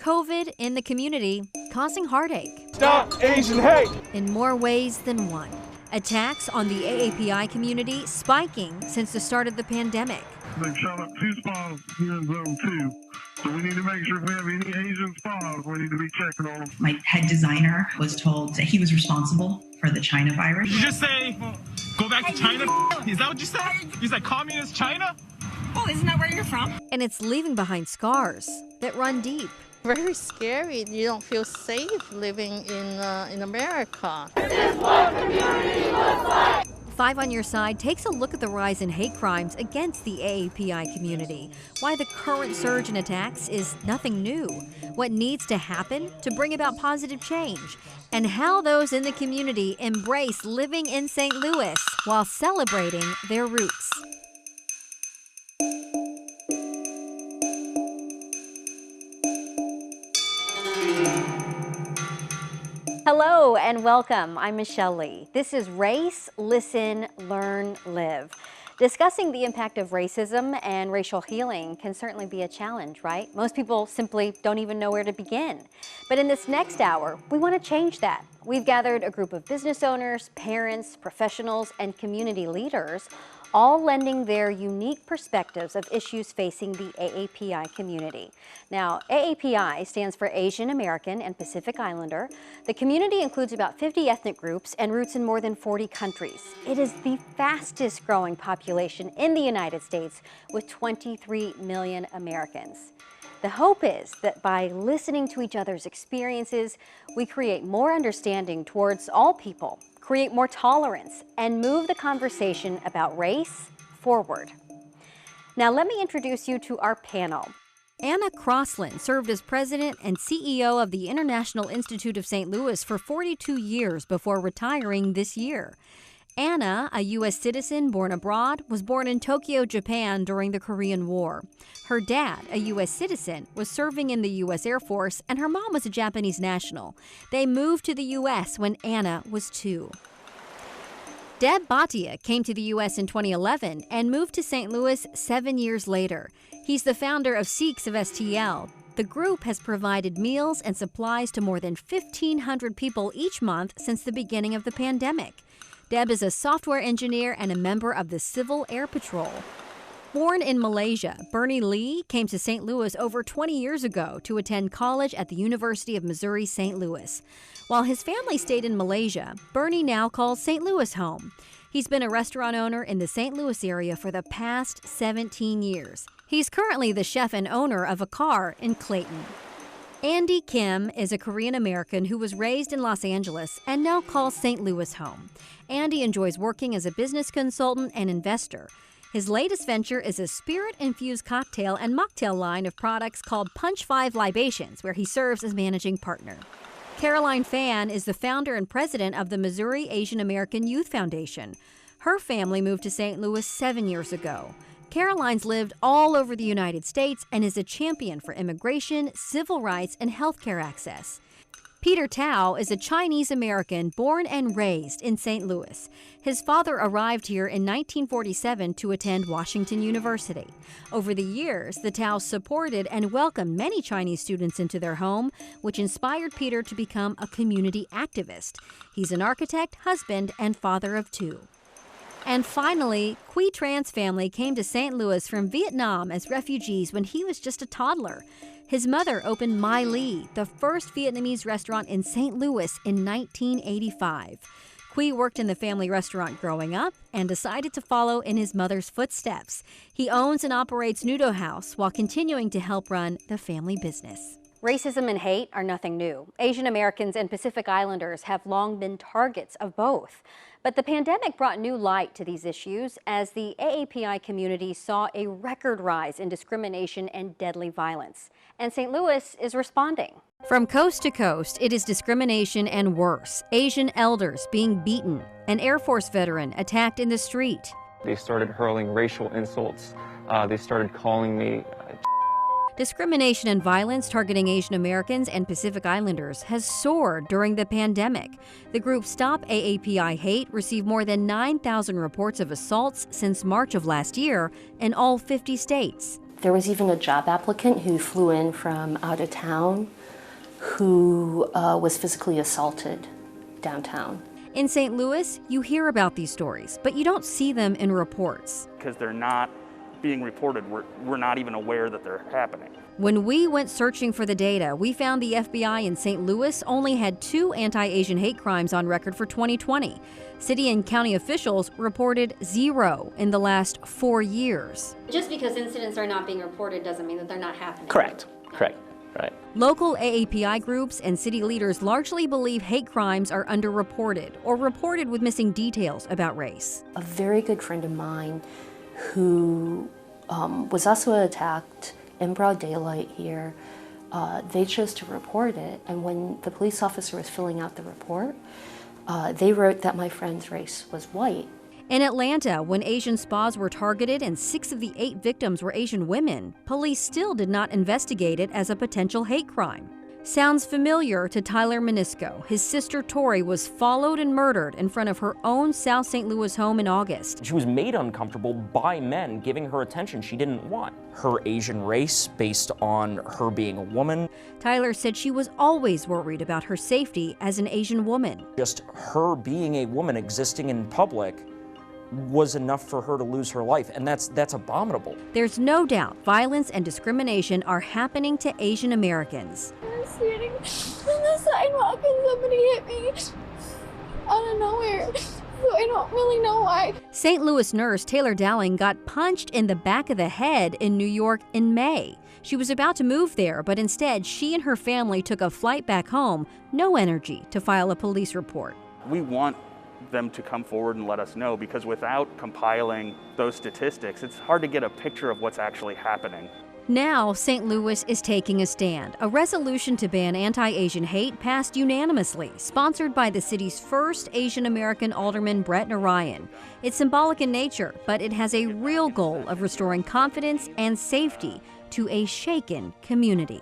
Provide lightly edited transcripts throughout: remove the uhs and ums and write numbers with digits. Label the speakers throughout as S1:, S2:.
S1: COVID in the community causing heartache.
S2: Stop Asian hate!
S1: In more ways than one. Attacks on the AAPI community spiking since the start of the pandemic.
S3: They've shot up 2 spas here in Zone 2. So we need to make sure if we have any Asian spas, we need to be checking on them.
S4: My head designer was told that he was responsible for the China virus.
S5: Did you just say, go back to China? Is that what you said? You said communist China?
S6: Oh, isn't that where you're from?
S1: And it's leaving behind scars that run deep.
S7: Very scary. You don't feel safe living in America.
S1: 5 on Your Side takes a look at the rise in hate crimes against the AAPI community, why the current surge in attacks is nothing new, what needs to happen to bring about positive change, and how those in the community embrace living in St. Louis while celebrating their roots. Hello and welcome. I'm Michelle Lee. This is Race, Listen, Learn, Live. Discussing the impact of racism and racial healing can certainly be a challenge, right? Most people simply don't even know where to begin. But in this next hour, we want to change that. We've gathered a group of business owners, parents, professionals, and community leaders, all lending their unique perspectives of issues facing the AAPI community. Now, AAPI stands for Asian American and Pacific Islander. The community includes about 50 ethnic groups and roots in more than 40 countries. It is the fastest growing population in the United States with 23 million Americans. The hope is that by listening to each other's experiences, we create more understanding towards all people, create more tolerance, and move the conversation about race forward. Now let me introduce you to our panel. Anna Crossland served as president and CEO of the International Institute of St. Louis for 42 years before retiring this year. Anna, a U.S. citizen born abroad, was born in Tokyo, Japan during the Korean War. Her dad, a U.S. citizen, was serving in the U.S. Air Force, and her mom was a Japanese national. They moved to the U.S. when Anna was 2. Deb Bhatia came to the U.S. in 2011 and moved to St. Louis 7 years later. He's the founder of Sikhs of STL. The group has provided meals and supplies to more than 1,500 people each month since the beginning of the pandemic. Deb is a software engineer and a member of the Civil Air Patrol. Born in Malaysia, Bernie Lee came to St. Louis over 20 years ago to attend college at the University of Missouri St. Louis. While his family stayed in Malaysia, Bernie now calls St. Louis home. He's been a restaurant owner in the St. Louis area for the past 17 years. He's currently the chef and owner of a car in Clayton. Andy Kim is a Korean American who was raised in Los Angeles and now calls St. Louis home. Andy enjoys working as a business consultant and investor. His latest venture is a spirit-infused cocktail and mocktail line of products called Punch 5 Libations, where he serves as managing partner. Caroline Fan is the founder and president of the Missouri Asian American Youth Foundation. Her family moved to St. Louis 7 years ago. Caroline's lived all over the United States and is a champion for immigration, civil rights, and healthcare access. Peter Tao is a Chinese American born and raised in St. Louis. His father arrived here in 1947 to attend Washington University. Over the years, the Taos supported and welcomed many Chinese students into their home, which inspired Peter to become a community activist. He's an architect, husband, and father of 2. And finally, Quy Tran's family came to St. Louis from Vietnam as refugees when he was just a toddler. His mother opened My Lee, the first Vietnamese restaurant in St. Louis in 1985. Quy worked in the family restaurant growing up and decided to follow in his mother's footsteps. He owns and operates Nudo House while continuing to help run the family business. Racism and hate are nothing new. Asian Americans and Pacific Islanders have long been targets of both. But the pandemic brought new light to these issues as the AAPI community saw a record rise in discrimination and deadly violence. And St. Louis is responding. From coast to coast, it is discrimination and worse. Asian elders being beaten, an Air Force veteran attacked in the street.
S2: They started hurling racial insults. They started calling me
S1: Discrimination and violence targeting Asian Americans and Pacific Islanders has soared during the pandemic. The group Stop AAPI Hate received more than 9,000 reports of assaults since March of last year in all 50 states.
S8: There was even a job applicant who flew in from out of town who was physically assaulted downtown.
S1: In St. Louis, you hear about these stories, but you don't see them in reports.
S9: Because they're not being reported, we're not even aware that they're happening.
S1: When we went searching for the data, we found the FBI in St. Louis only had 2 anti-Asian hate crimes on record for 2020. City and county officials reported 0 in the last 4 years. Just because incidents are not being reported doesn't mean that they're not happening.
S10: Correct. Right.
S1: Local AAPI groups and city leaders largely believe hate crimes are underreported or reported with missing details about race.
S8: A very good friend of mine who was also attacked in broad daylight here, they chose to report it, and when the police officer was filling out the report, they wrote that my friend's race was white.
S1: In Atlanta, when Asian spas were targeted and 6 of the 8 victims were Asian women, police still did not investigate it as a potential hate crime. Sounds familiar to Tyler Menisco. His sister Tori was followed and murdered in front of her own South St. Louis home in August.
S10: She was made uncomfortable by men giving her attention she didn't want. Her Asian race based on her being a woman.
S1: Tyler said she was always worried about her safety as an Asian woman.
S10: Just her being a woman existing in public was enough for her to lose her life, and that's abominable.
S1: There's no doubt violence and discrimination are happening to Asian Americans.
S11: I was standing on the sidewalk and somebody hit me out of nowhere, so I don't really know why.
S1: St. Louis nurse Taylor Dowling got punched in the back of the head in New York in May. She was about to move there, but instead she and her family took a flight back home, no energy to file a police report.
S9: We want them to come forward and let us know, because without compiling those statistics, it's hard to get a picture of what's actually happening.
S1: Now, St. Louis is taking a stand. A resolution to ban anti-Asian hate passed unanimously, sponsored by the city's first Asian American alderman, Brett Narayan. It's symbolic in nature, but it has a real goal of restoring confidence and safety to a shaken community.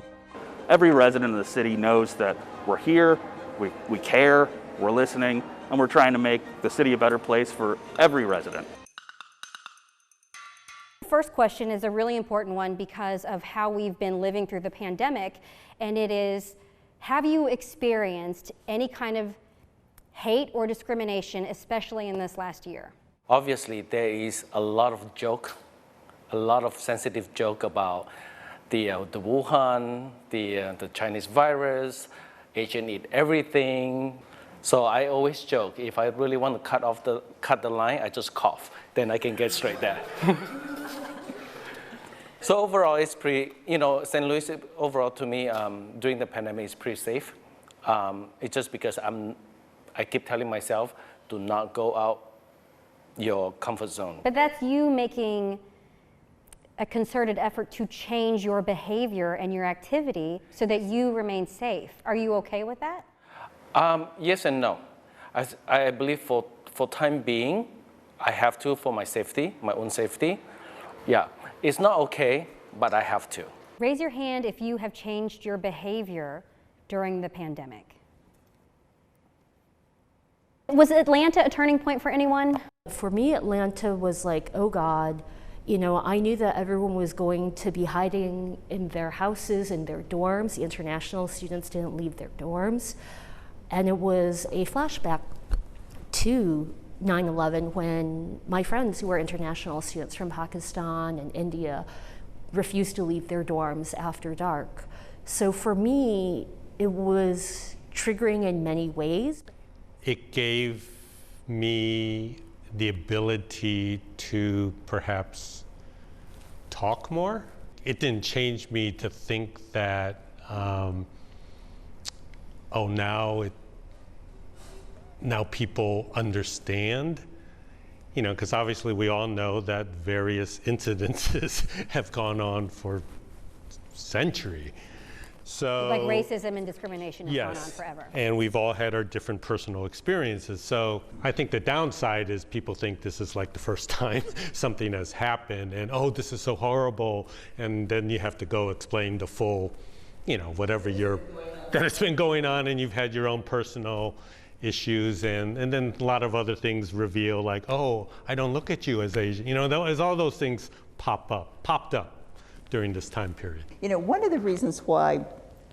S9: Every resident of the city knows that we're here, we care, we're listening, and we're trying to make the city a better place for every resident.
S1: The first question is a really important one because of how we've been living through the pandemic, and it is, have you experienced any kind of hate or discrimination, especially in this last year?
S12: Obviously, there is a lot of joke, a lot of sensitive joke about the Wuhan, the Chinese virus, Asian eat everything. So I always joke, if I really want to cut the line, I just cough. Then I can get straight there. So overall, it's pretty, St. Louis, overall to me, during the pandemic, is pretty safe. It's just because I keep telling myself, do not go out your comfort zone.
S1: But that's you making a concerted effort to change your behavior and your activity so that you remain safe. Are you okay with that?
S12: Yes and no. I believe for time being, I have to for my safety, my own safety. Yeah, it's not okay, but I have to.
S1: Raise your hand if you have changed your behavior during the pandemic. Was Atlanta a turning point for anyone?
S8: For me, Atlanta was like, oh God, I knew that everyone was going to be hiding in their houses, in their dorms. The international students didn't leave their dorms. And it was a flashback to 9/11 when my friends who were international students from Pakistan and India refused to leave their dorms after dark. So for me, it was triggering in many ways.
S13: It gave me the ability to perhaps talk more. It didn't change me to think that, now people understand, because obviously we all know that various incidences have gone on for centuries. So,
S1: like racism and discrimination has
S13: yes,
S1: gone on forever.
S13: And we've all had our different personal experiences. So I think the downside is people think this is like the first time something has happened and, oh, this is so horrible. And then you have to go explain the full, whatever that it's been going on, and you've had your own personal issues, and then a lot of other things reveal, like, oh, I don't look at you as Asian. As all those things popped up during this time period.
S14: You know, one of the reasons why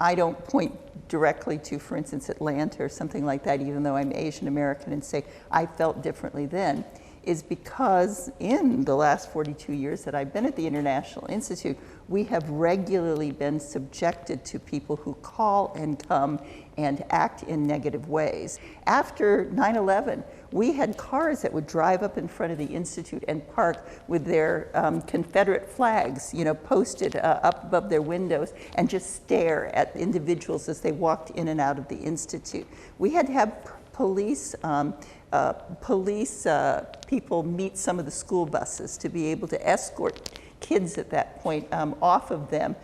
S14: I don't point directly to, for instance, Atlanta or something like that, even though I'm Asian American, and say I felt differently then, is because in the last 42 years that I've been at the International Institute, we have regularly been subjected to people who call and come and act in negative ways. After 9/11, we had cars that would drive up in front of the Institute and park with their Confederate flags, you know, posted up above their windows, and just stare at individuals as they walked in and out of the Institute. We had to have police people meet some of the school buses to be able to escort kids at that point off of them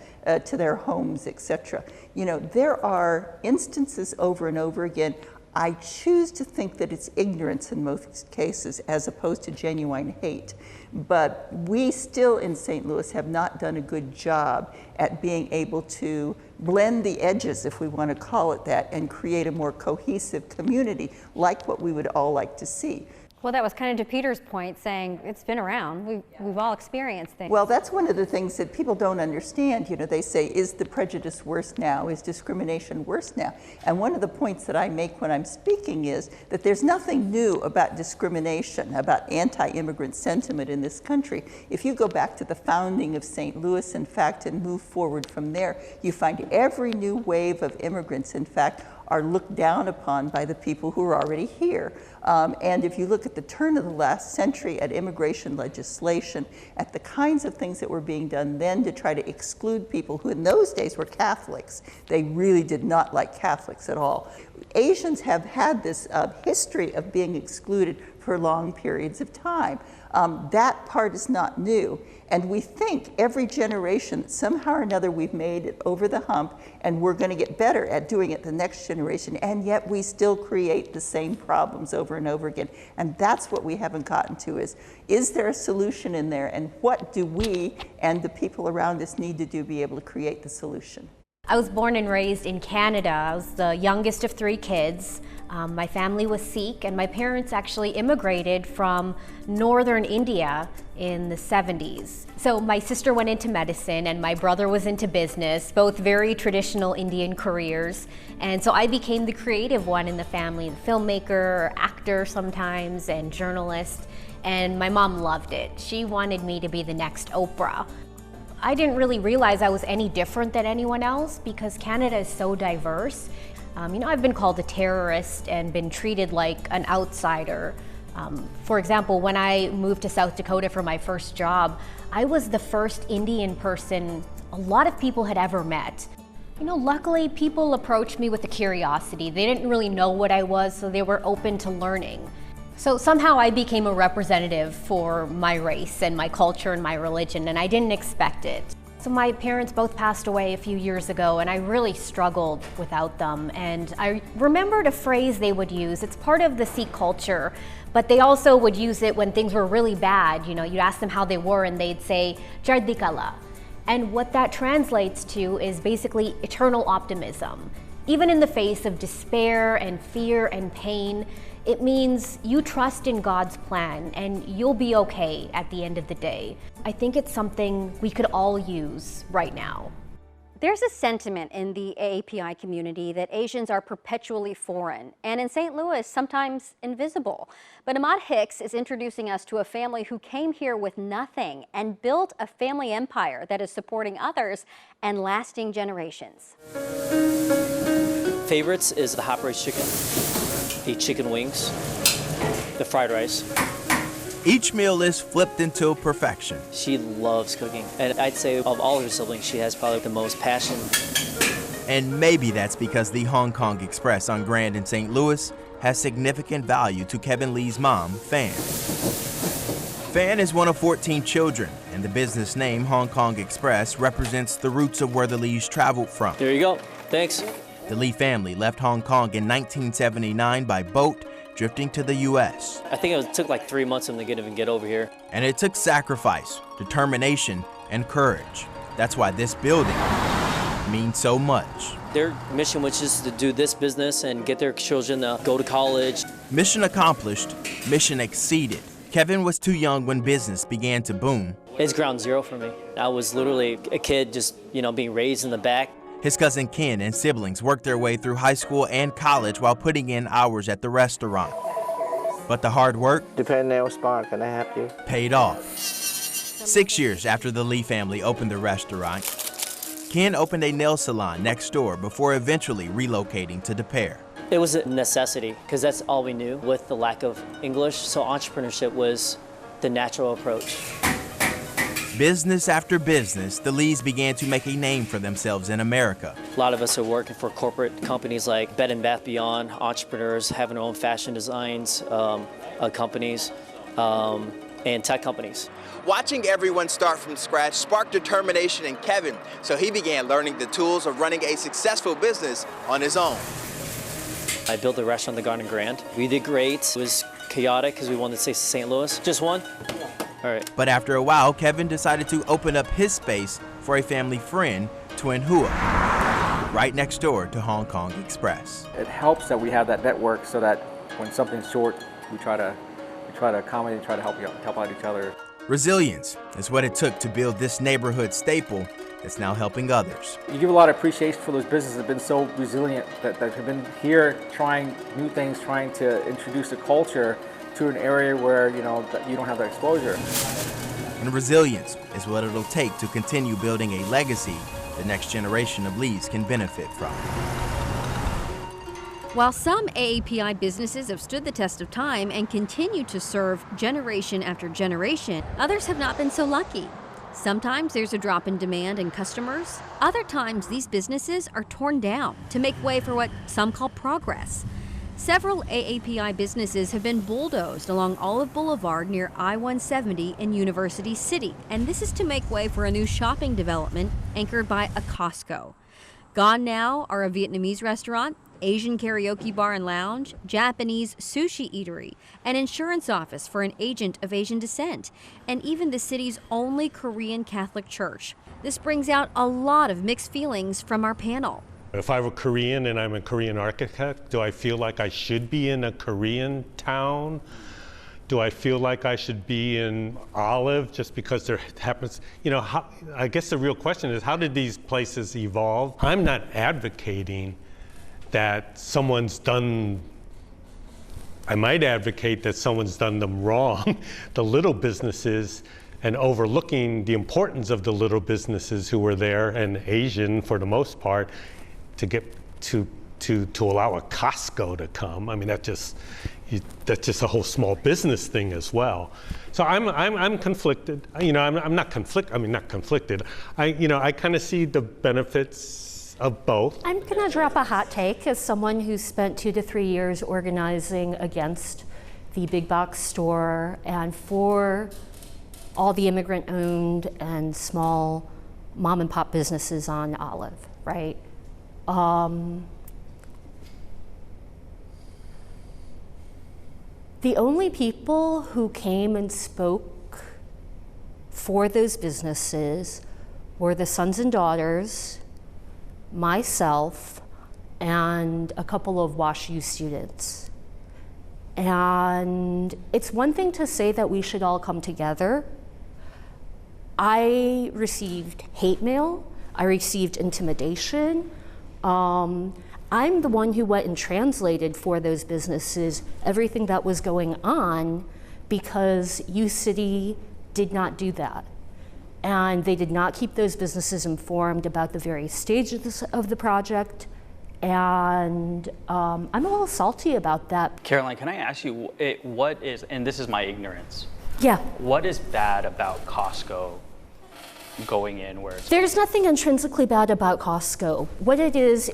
S14: to their homes, etc. You know, there are instances over and over again. I choose to think that it's ignorance in most cases as opposed to genuine hate. But we still in St. Louis have not done a good job at being able to blend the edges, if we want to call it that, and create a more cohesive community like what we would all like to see.
S1: Well, that was kind of to Peter's point, saying it's been around. We've all experienced things.
S14: Well, that's one of the things that people don't understand. You know, they say, is the prejudice worse now? Is discrimination worse now? And one of the points that I make when I'm speaking is that there's nothing new about discrimination, about anti-immigrant sentiment in this country. If you go back to the founding of St. Louis, in fact, and move forward from there, you find every new wave of immigrants, in fact, are looked down upon by the people who are already here. And if you look at the turn of the last century at immigration legislation, at the kinds of things that were being done then to try to exclude people who in those days were Catholics, they really did not like Catholics at all. Asians have had this history of being excluded for long periods of time. That part is not new. And we think every generation that somehow or another we've made it over the hump and we're going to get better at doing it the next generation, and yet we still create the same problems over and over again. And that's what we haven't gotten to is there a solution in there, and what do we and the people around us need to do to be able to create the solution?
S8: I was born and raised in Canada. I was the youngest of 3 kids. My family was Sikh, and my parents actually immigrated from northern India in the 70s. So my sister went into medicine and my brother was into business, both very traditional Indian careers. And so I became the creative one in the family, the filmmaker, actor sometimes, and journalist. And my mom loved it. She wanted me to be the next Oprah. I didn't really realize I was any different than anyone else because Canada is so diverse. You know, I've been called a terrorist and been treated like an outsider. For example, when I moved to South Dakota for my first job, I was the first Indian person a lot of people had ever met. You know, luckily people approached me with a curiosity. They didn't really know what I was, so they were open to learning. So somehow I became a representative for my race and my culture and my religion, and I didn't expect it. So my parents both passed away a few years ago, and I really struggled without them. And I remembered a phrase they would use. It's part of the Sikh culture, but they also would use it when things were really bad. You know, you'd ask them how they were, and they'd say, "Chardi kala." And what that translates to is basically eternal optimism. Even in the face of despair and fear and pain, it means you trust in God's plan and you'll be okay at the end of the day. I think it's something we could all use right now.
S1: There's a sentiment in the AAPI community that Asians are perpetually foreign, and in St. Louis, sometimes invisible. But Ahmad Hicks is introducing us to a family who came here with nothing and built a family empire that is supporting others and lasting generations.
S15: Favorites is the hot braised chicken, the chicken wings, the fried rice.
S16: Each meal is flipped into perfection.
S15: She loves cooking, and I'd say of all her siblings, she has probably the most passion.
S16: And maybe that's because the Hong Kong Express on Grand in St. Louis has significant value to Kevin Lee's mom, Fan. Fan is one of 14 children, and the business name Hong Kong Express represents the roots of where the Lees traveled from.
S15: There you go. Thanks.
S16: The Lee family left Hong Kong in 1979 by boat, drifting to the U.S.
S15: I think it took like 3 months for them to even get over here.
S16: And it took sacrifice, determination, and courage. That's why this building means so much.
S15: Their mission was just to do this business and get their children to go to college.
S16: Mission accomplished, mission exceeded. Kevin was too young when business began to boom.
S15: It's ground zero for me. I was literally a kid just, being raised in the back.
S16: His cousin Ken and siblings worked their way through high school and college while putting in hours at the restaurant. But the hard work,
S17: depending on spot, can I help you?
S16: Paid off. 6 years after the Lee family opened the restaurant, Ken opened a nail salon next door before eventually relocating to Des Peres.
S15: It was a necessity because that's all we knew with the lack of English, so entrepreneurship was the natural approach.
S16: Business after business, the Lees began to make a name for themselves in America.
S15: A lot of us are working for corporate companies like Bed & Bath Beyond, entrepreneurs having their own fashion designs, companies, and tech companies.
S16: Watching everyone start from scratch sparked determination in Kevin, so he began learning the tools of running a successful business on his own.
S15: I built a restaurant, the Garden Grand. We did great. It was chaotic because we wanted to stay to St. Louis. Just one? All right.
S16: But after a while, Kevin decided to open up his space for a family friend, Twin Hua, right next door to Hong Kong Express.
S18: It helps that we have that network so that when something's short, we try to accommodate, try to help out each other.
S16: Resilience is what it took to build this neighborhood staple that's now helping others.
S18: You give a lot of appreciation for those businesses that have been so resilient, that have been here trying new things, trying to introduce a culture to an area where that you don't have that exposure.
S16: And resilience is what it'll take to continue building a legacy the next generation of Lees can benefit from.
S1: While some AAPI businesses have stood the test of time and continue to serve generation after generation, others have not been so lucky. Sometimes there's a drop in demand and customers. Other times these businesses are torn down to make way for what some call progress. Several AAPI businesses have been bulldozed along Olive Boulevard near I-170 in University City, and this is to make way for a new shopping development anchored by a Costco. Gone now are a Vietnamese restaurant, Asian karaoke bar and lounge, Japanese sushi eatery, an insurance office for an agent of Asian descent, and even the city's only Korean Catholic church. This brings out a lot of mixed feelings from our panel.
S13: If I were Korean and I'm a Korean architect, do I feel like I should be in a Korean town? Do I feel like I should be in Olive just because there happens, I guess the real question is, how did these places evolve? I'm not advocating that someone's done, I might advocate that someone's done them wrong, the little businesses, and overlooking the importance of the little businesses who were there, and Asian for the most part, to get to allow a Costco to come. I mean, that's just a whole small business thing as well. So I'm conflicted. I'm not conflicted. I kind of see the benefits of both.
S8: I'm going to drop a hot take as someone who spent 2 to 3 years organizing against the big box store and for all the immigrant-owned and small mom and pop businesses on Olive, right? The only people who came and spoke for those businesses were the sons and daughters, myself, and a couple of WashU students. And it's one thing to say that we should all come together. I received hate mail, I received intimidation. I'm the one who went and translated for those businesses everything that was going on because U City did not do that. And they did not keep those businesses informed about the various stages of the project. And I'm a little salty about that.
S19: Caroline, can I ask you, what is, and this is my ignorance.
S8: Yeah.
S19: What is bad about Costco going in where it's...
S8: There's nothing intrinsically bad about Costco. What it is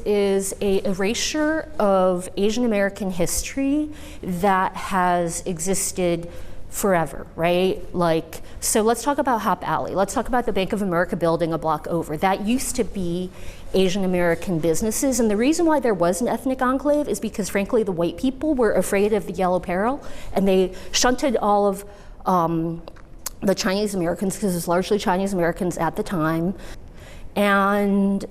S8: a erasure of Asian American history that has existed forever, right? Like, so let's talk about Hop Alley. Let's talk about the Bank of America building a block over. That used to be Asian American businesses, and the reason why there was an ethnic enclave is because, frankly, the white people were afraid of the yellow peril, and they shunted all of the Chinese Americans, because it was largely Chinese Americans at the time. And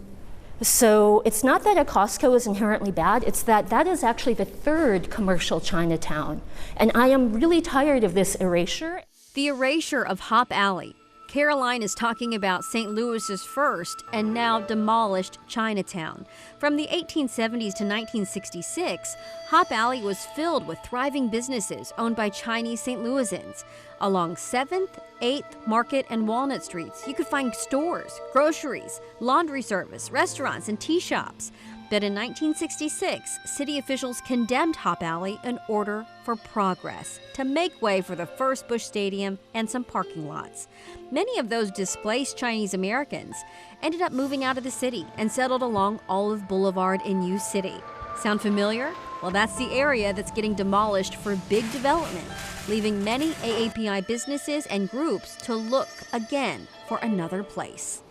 S8: so it's not that a Costco is inherently bad, it's that that is actually the third commercial Chinatown. And I am really tired of this erasure.
S1: The erasure of Hop Alley, Caroline is talking about St. Louis's first and now demolished Chinatown. From the 1870s to 1966, Hop Alley was filled with thriving businesses owned by Chinese St. Louisans. Along 7th, 8th, Market, and Walnut Streets, you could find stores, groceries, laundry service, restaurants, and tea shops. But in 1966, city officials condemned Hop Alley in order for progress, to make way for the first Busch Stadium and some parking lots. Many of those displaced Chinese Americans ended up moving out of the city and settled along Olive Boulevard in U City. Sound familiar? Well, that's the area that's getting demolished for big development, leaving many AAPI businesses and groups to look again for another place.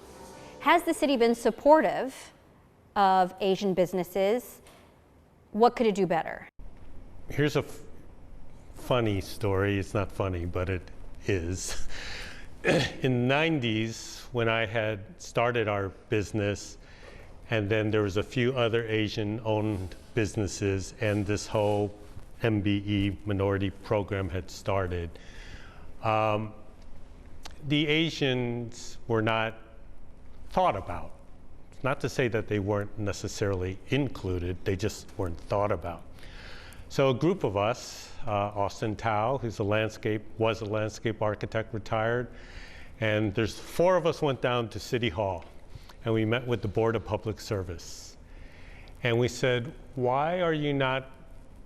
S1: Has the city been supportive of Asian businesses? What could it do better?
S13: Here's a funny story. It's not funny, but it is. In the 90s, when I had started our business, and then there was a few other Asian-owned businesses, and this whole MBE minority program had started. The Asians were not thought about. Not to say that they weren't necessarily included, they just weren't thought about. So a group of us, Austin Tao, who's was a landscape architect, retired, and there's 4 of us went down to City Hall, and we met with the Board of Public Service. And we said, why are you not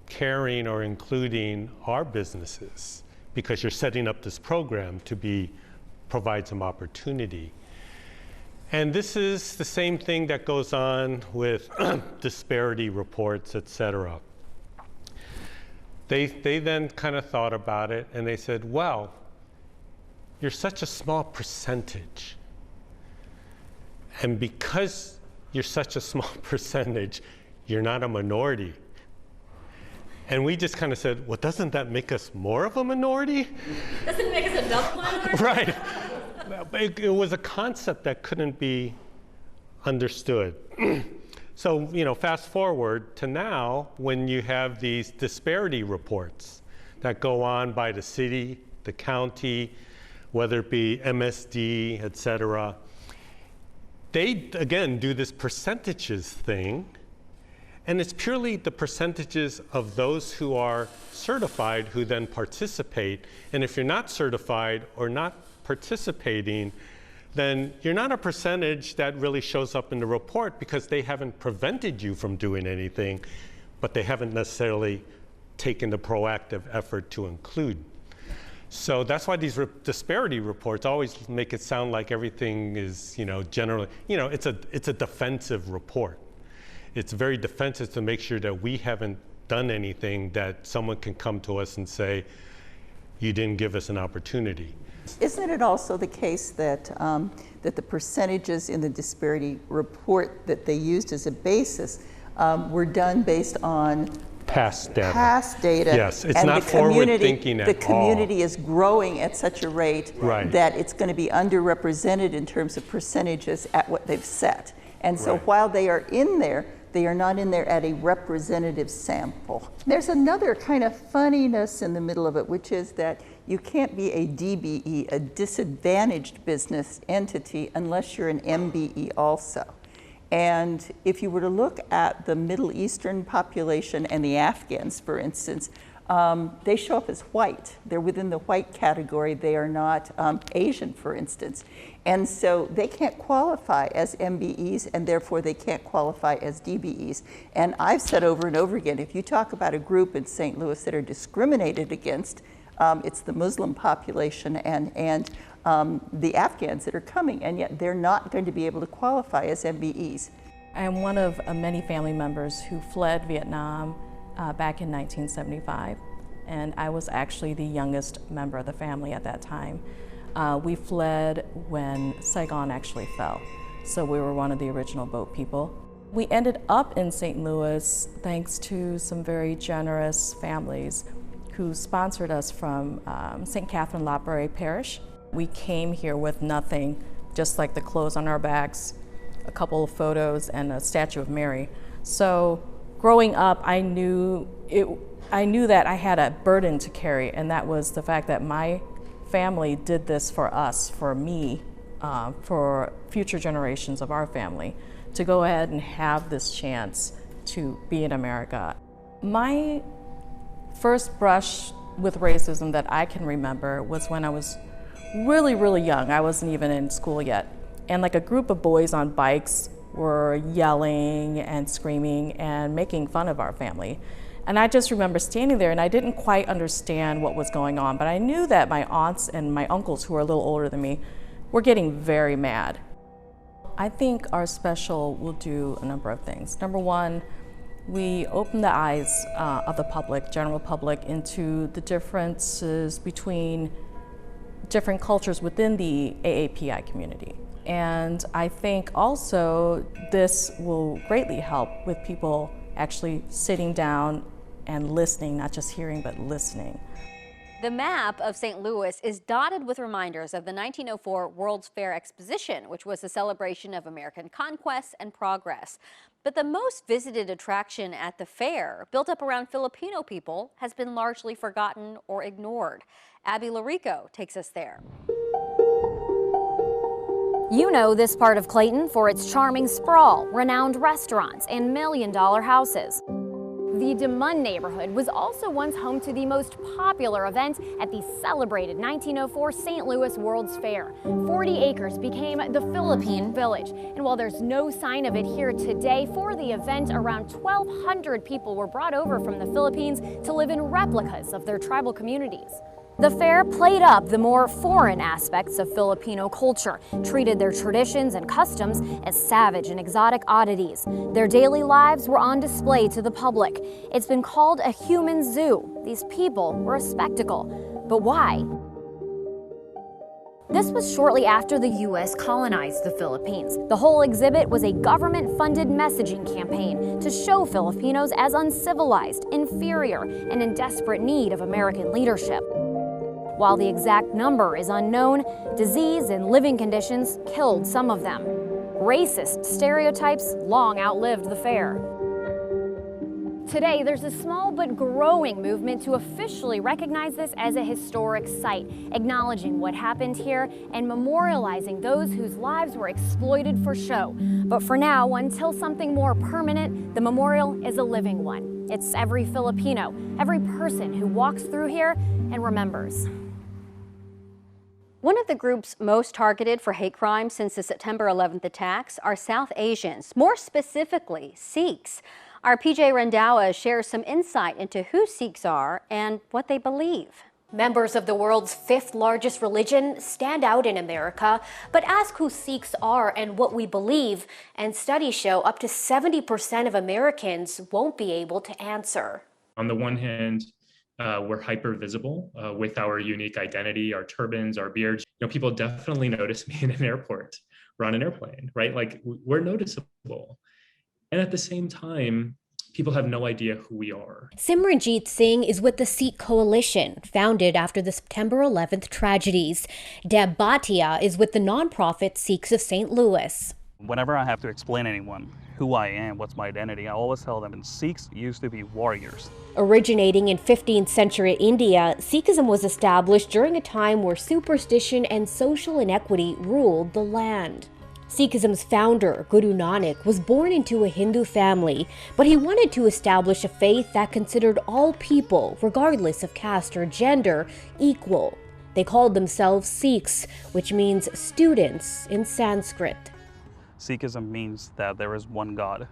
S13: carrying or including our businesses? Because you're setting up this program to provide some opportunity. And this is the same thing that goes on with disparity reports, et cetera. They then kind of thought about it, and they said, well, you're such a small percentage. And because you're such a small percentage, you're not a minority. And we just kind of said, well, doesn't that make us more of a minority?
S1: Doesn't it make us a double minority?
S13: Right. It was a concept that couldn't be understood. So, fast forward to now, when you have these disparity reports that go on by the city, the county, whether it be MSD, et cetera, they, again, do this percentages thing, and it's purely the percentages of those who are certified who then participate. And if you're not certified or not participating, then you're not a percentage that really shows up in the report, because they haven't prevented you from doing anything, but they haven't necessarily taken the proactive effort to include. So that's why these disparity reports always make it sound like everything is, generally, it's a defensive report. It's very defensive to make sure that we haven't done anything that someone can come to us and say, you didn't give us an opportunity.
S14: Isn't it also the case that, that the percentages in the disparity report that they used as a basis were done based on
S13: past data? Yes, it's
S14: and
S13: not forward thinking at all.
S14: The community is growing at such a rate that it's going to be underrepresented in terms of percentages at what they've set. And so while they are in there, they are not in there at a representative sample. There's another kind of funniness in the middle of it, which is that you can't be a DBE, a disadvantaged business entity, unless you're an MBE also. And if you were to look at the Middle Eastern population and the Afghans, for instance, they show up as white. They're within the white category. They are not Asian, for instance. And so they can't qualify as MBEs, and therefore they can't qualify as DBEs. And I've said over and over again, if you talk about a group in St. Louis that are discriminated against, it's the Muslim population and the Afghans that are coming, and yet they're not going to be able to qualify as MBEs.
S20: I am one of many family members who fled Vietnam back in 1975, and I was actually the youngest member of the family at that time. We fled when Saigon actually fell, so we were one of the original boat people. We ended up in St. Louis thanks to some very generous families who sponsored us from St. Catherine La Prairie Parish. We came here with nothing, just like the clothes on our backs, a couple of photos, and a statue of Mary. So growing up, I knew that I had a burden to carry, and that was the fact that my family did this for us, for me, for future generations of our family, to go ahead and have this chance to be in America. My first brush with racism that I can remember was when I was really, really young. I wasn't even in school yet. And like a group of boys on bikes were yelling and screaming and making fun of our family. And I just remember standing there and I didn't quite understand what was going on, but I knew that my aunts and my uncles, who are a little older than me, were getting very mad. I think our special will do a number of things. Number one, we open the eyes of the public, general public, into the differences between different cultures within the AAPI community. And I think also this will greatly help with people actually sitting down and listening, not just hearing, but listening.
S1: The map of St. Louis is dotted with reminders of the 1904 World's Fair Exposition, which was a celebration of American conquest and progress. But the most visited attraction at the fair, built up around Filipino people, has been largely forgotten or ignored. Abby Larico takes us there. You know this part of Clayton for its charming sprawl, renowned restaurants, and million-dollar houses. The DeMunn neighborhood was also once home to the most popular event at the celebrated 1904 St. Louis World's Fair. 40 acres became the Filipino Village. And while there's no sign of it here today, for the event, around 1,200 people were brought over from the Philippines to live in replicas of their tribal communities. The fair played up the more foreign aspects of Filipino culture, treated their traditions and customs as savage and exotic oddities. Their daily lives were on display to the public. It's been called a human zoo. These people were a spectacle. But why? This was shortly after the U.S. colonized the Philippines. The whole exhibit was a government-funded messaging campaign to show Filipinos as uncivilized, inferior, and in desperate need of American leadership. While the exact number is unknown, disease and living conditions killed some of them. Racist stereotypes long outlived the fair. Today, there's a small but growing movement to officially recognize this as a historic site, acknowledging what happened here and memorializing those whose lives were exploited for show. But for now, until something more permanent, the memorial is a living one. It's every Filipino, every person who walks through here and remembers. One of the groups most targeted for hate crimes since the September 11th attacks are South Asians, more specifically Sikhs. Our PJ Rendawa shares some insight into who Sikhs are and what they believe. Members of the world's 5th largest religion stand out in America, but ask who Sikhs are and what we believe, and studies show up to 70% of Americans won't be able to answer.
S21: On the one hand, we're hyper visible with our unique identity, our turbans, our beards. You know, people definitely notice me in an airport or on an airplane, right? Like, we're noticeable. And at the same time, people have no idea who we are.
S22: Simranjeet Singh is with the Sikh Coalition, founded after the September 11th tragedies. Deb Bhatia is with the nonprofit Sikhs of St. Louis.
S9: Whenever I have to explain to anyone who I am, what's my identity, I always tell them Sikhs used to be warriors.
S22: Originating in 15th century India, Sikhism was established during a time where superstition and social inequity ruled the land. Sikhism's founder, Guru Nanak, was born into a Hindu family, but he wanted to establish a faith that considered all people, regardless of caste or gender, equal. They called themselves Sikhs, which means students in Sanskrit.
S9: Sikhism means that there is one God.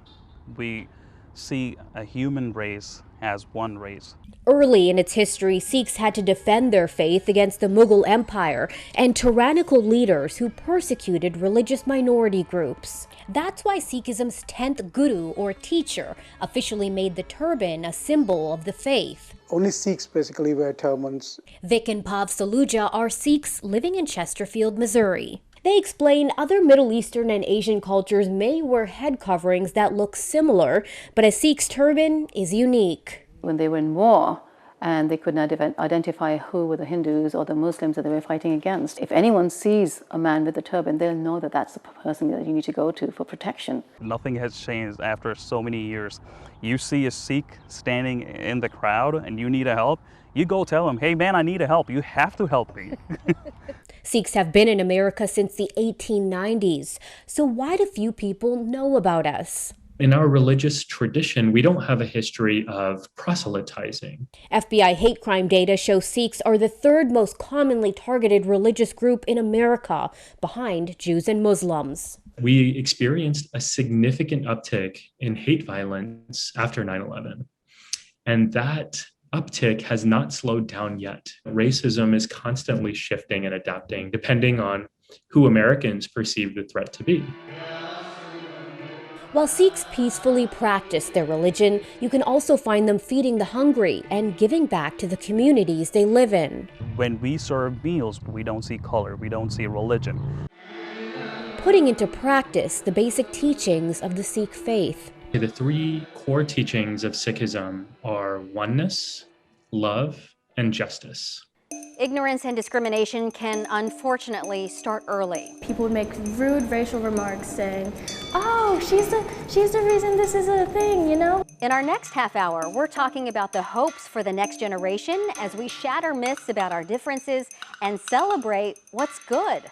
S9: We see a human race as one race.
S22: Early in its history, Sikhs had to defend their faith against the Mughal Empire and tyrannical leaders who persecuted religious minority groups. That's why Sikhism's 10th guru or teacher officially made the turban a symbol of the faith.
S23: Only Sikhs basically wear turbans.
S22: Vic and Pav Saluja are Sikhs living in Chesterfield, Missouri. They explain other Middle Eastern and Asian cultures may wear head coverings that look similar, but a Sikh's turban is unique.
S24: When they were in war,
S3: and they could not identify who were the Hindus or the Muslims that they were fighting against. If anyone sees a man with a turban, they'll know that that's the person that you need to go to for protection.
S9: Nothing has changed after so many years. You see a Sikh standing in the crowd and you need help, you go tell him, hey man, I need help. You have to help me.
S22: Sikhs have been in America since the 1890s, so why do few people know about us?
S21: In our religious tradition, we don't have a history of proselytizing.
S22: FBI hate crime data shows Sikhs are the third most commonly targeted religious group in America, behind Jews and Muslims.
S21: We experienced a significant uptick in hate violence after 9/11, and that uptick has not slowed down yet. Racism is constantly shifting and adapting depending on who Americans perceive the threat to be.
S22: While Sikhs peacefully practice their religion, you can also find them feeding the hungry and giving back to the communities they live in.
S9: When we serve meals, we don't see color, we don't see religion.
S22: Putting into practice the basic teachings of the Sikh faith.
S21: The three core teachings of Sikhism are oneness, love, and justice.
S1: Ignorance and discrimination can unfortunately start early.
S11: People would make rude racial remarks saying, oh, she's the reason this is a thing, you know?
S1: In our next half hour, we're talking about the hopes for the next generation as we shatter myths about our differences and celebrate what's good.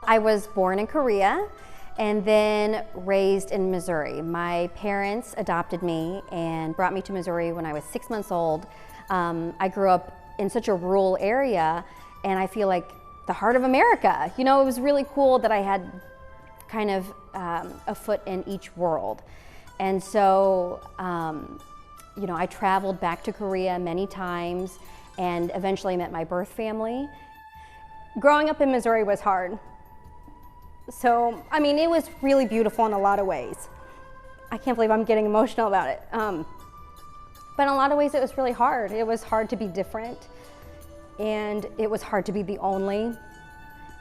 S1: I was born in Korea and then raised in Missouri. My parents adopted me and brought me to Missouri when I was 6 months old. I grew up in such a rural area, and I feel like the heart of America. You know, it was really cool that I had kind of a foot in each world. And so, you know, I traveled back to Korea many times and eventually met my birth family. Growing up in Missouri was hard. So, I mean, it was really beautiful in a lot of ways. I can't believe I'm getting emotional about it. But in a lot of ways, it was really hard. It was hard to be different, and it was hard to be the only,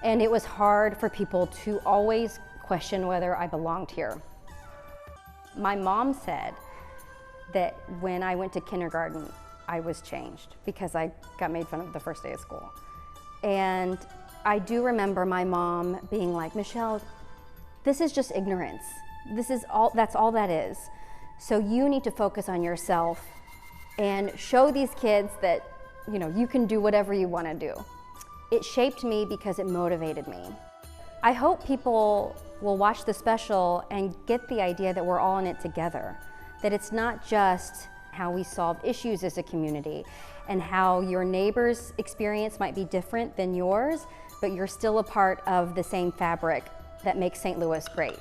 S1: and it was hard for people to always question whether I belonged here. My mom said that when I went to kindergarten, I was changed because I got made fun of the first day of school. And I do remember my mom being like, Michelle, this is just ignorance. That's all that is. So you need to focus on yourself and show these kids that, you know, you can do whatever you want to do. It shaped me because it motivated me. I hope people will watch the special and get the idea that we're all in it together, that it's not just how we solve issues as a community and how your neighbor's experience might be different than yours, but you're still a part of the same fabric that makes St. Louis great.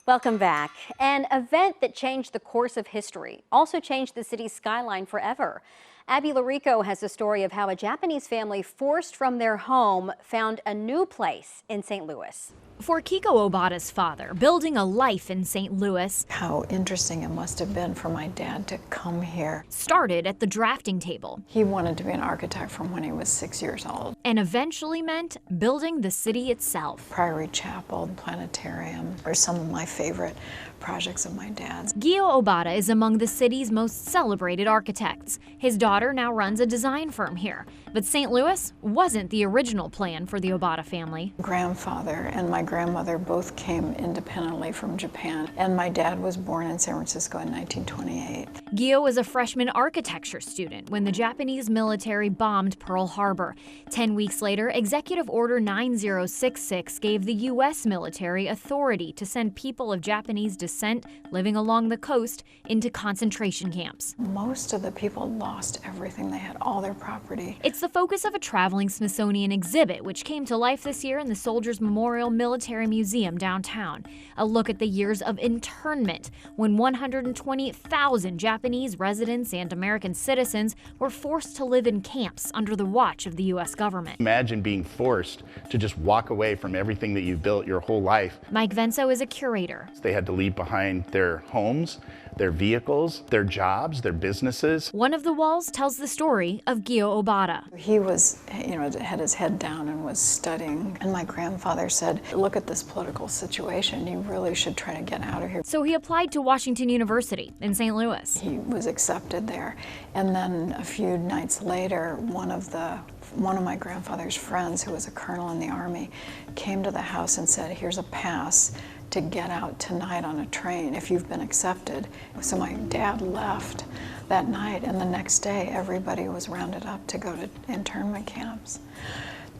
S1: Welcome back. An event that changed the course of history also changed the city's skyline forever. Abby Larico has a story of how a Japanese family forced from their home found a new place in St. Louis.
S4: For Kiko Obata's father, building a life in St. Louis,
S5: how interesting it must have been for my dad to come here.
S4: Started at the drafting table.
S5: He wanted to be an architect from when he was 6 years old.
S4: And eventually meant building the city itself.
S5: Priory Chapel, Planetarium are some of my favorite projects of my dad's.
S4: Gio Obata is among the city's most celebrated architects. His daughter now runs a design firm here. But St. Louis wasn't the original plan for the Obata family.
S5: Grandfather and my grandmother both came independently from Japan, and my dad was born in San Francisco in 1928.
S4: Gio was a freshman architecture student when the Japanese military bombed Pearl Harbor. 10 weeks later, Executive Order 9066 gave the U.S. military authority to send people of Japanese descent living along the coast into concentration camps.
S5: Most of the people lost everything. They had all their property.
S4: It's the focus of a traveling Smithsonian exhibit, which came to life this year in the Soldiers Memorial Military Museum downtown. A look at the years of internment, when 120,000 Japanese residents and American citizens were forced to live in camps under the watch of the U.S. government.
S24: Imagine being forced to just walk away from everything that you've built your whole life.
S4: Mike Venso is a curator.
S24: They had to leave behind their homes, their vehicles, their jobs, their businesses.
S4: One of the walls tells the story of Gio Obata.
S5: He was, had his head down and was studying. And my grandfather said, look at this political situation, you really should try to get out of here.
S4: So he applied to Washington University in St. Louis.
S5: He was accepted there. And then a few nights later, one of my grandfather's friends, who was a colonel in the Army, came to the house and said, here's a pass to get out tonight on a train if you've been accepted. So my dad left that night, and the next day everybody was rounded up to go to internment camps.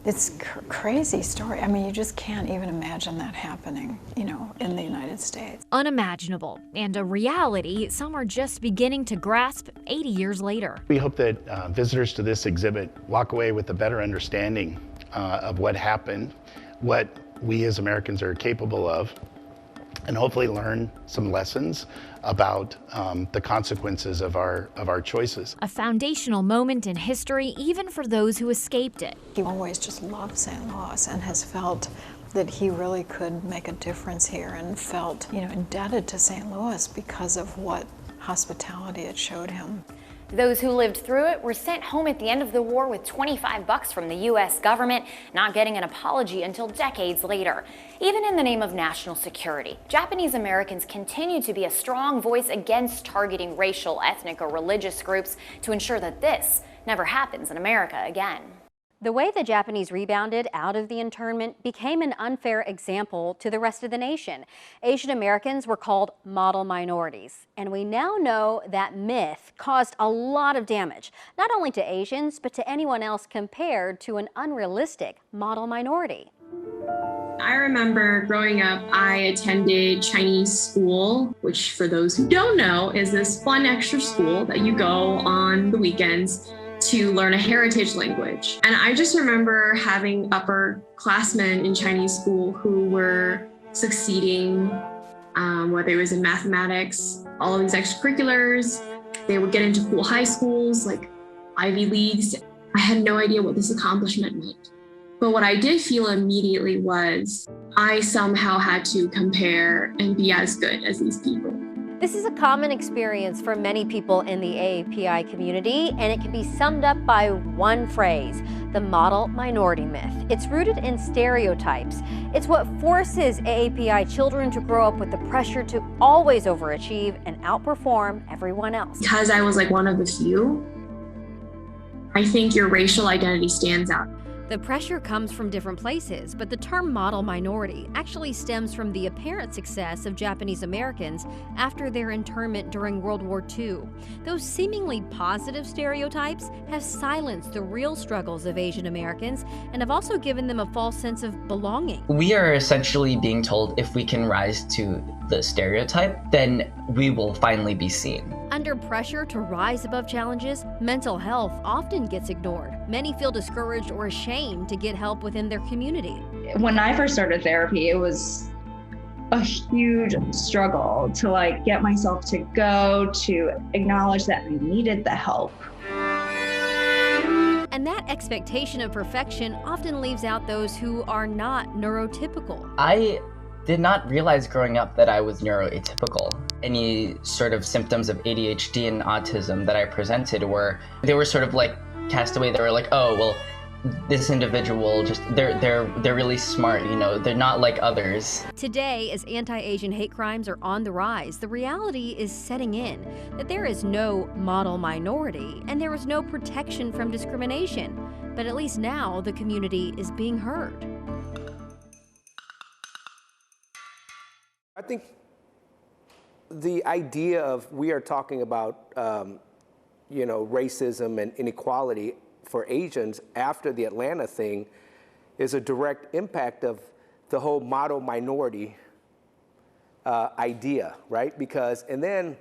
S5: It's a crazy story. I mean, you just can't even imagine that happening, you know, in the United States.
S4: Unimaginable, and a reality some are just beginning to grasp 80 years later.
S24: We hope that visitors to this exhibit walk away with a better understanding of what happened, what we as Americans are capable of, and hopefully learn some lessons about the consequences of our choices.
S4: A foundational moment in history, even for those who escaped it.
S5: He always just loved St. Louis and has felt that he really could make a difference here, and felt, you know, indebted to St. Louis because of what hospitality it showed him.
S2: Those who lived through it were sent home at the end of the war with $25 from the U.S. government, not getting an apology until decades later. Even in the name of national security, Japanese Americans continue to be a strong voice against targeting racial, ethnic, or religious groups to ensure that this never happens in America again.
S1: The way the Japanese rebounded out of the internment became an unfair example to the rest of the nation. Asian Americans were called model minorities, and we now know that myth caused a lot of damage, not only to Asians, but to anyone else compared to an unrealistic model minority.
S6: I remember growing up, I attended Chinese school, which for those who don't know is this fun extra school that you go on the weekends to learn a heritage language. And I just remember having upperclassmen in Chinese school who were succeeding, whether it was in mathematics, all of these extracurriculars. They would get into cool high schools, like Ivy Leagues. I had no idea what this accomplishment meant. But what I did feel immediately was I somehow had to compare and be as good as these people.
S1: This is a common experience for many people in the AAPI community, and it can be summed up by one phrase: the model minority myth. It's rooted in stereotypes. It's what forces AAPI children to grow up with the pressure to always overachieve and outperform everyone else.
S6: Because I was like one of the few, I think your racial identity stands out.
S1: The pressure comes from different places, but the term model minority actually stems from the apparent success of Japanese Americans after their internment during World War II. Those seemingly positive stereotypes have silenced the real struggles of Asian Americans and have also given them a false sense of belonging.
S7: We are essentially being told if we can rise to the stereotype, then we will finally be seen.
S1: Under pressure to rise above challenges, mental health often gets ignored. Many feel discouraged or ashamed to get help within their community.
S10: When I first started therapy, it was a huge struggle to get myself to go, to acknowledge that I needed the help.
S1: And that expectation of perfection often leaves out those who are not neurotypical.
S7: I did not realize growing up that I was neuroatypical. Any sort of symptoms of ADHD and autism that I presented they were sort of like cast away. They were like, oh, well, this individual they're really smart, they're not like others.
S1: Today, as anti-Asian hate crimes are on the rise, the reality is setting in that there is no model minority and there is no protection from discrimination. But at least now the community is being heard.
S25: I think the idea of we are talking about, racism and inequality for Asians after the Atlanta thing is a direct impact of the whole model minority idea, right? Because, and then,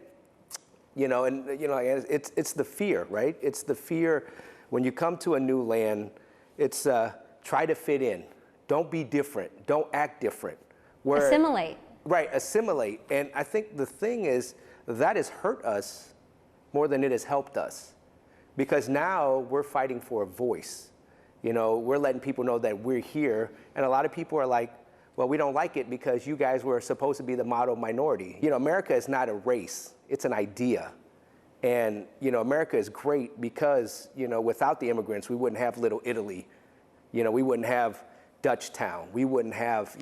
S25: it's the fear, right? It's the fear when you come to a new land, it's try to fit in. Don't be different. Don't act different.
S1: Assimilate.
S25: Right, assimilate. And I think the thing is that has hurt us more than it has helped us. Because now we're fighting for a voice. We're letting people know that we're here. And a lot of people are like, well, we don't like it because you guys were supposed to be the model minority. America is not a race, it's an idea. And, America is great because, without the immigrants, we wouldn't have Little Italy. We wouldn't have Dutch Town. We wouldn't have,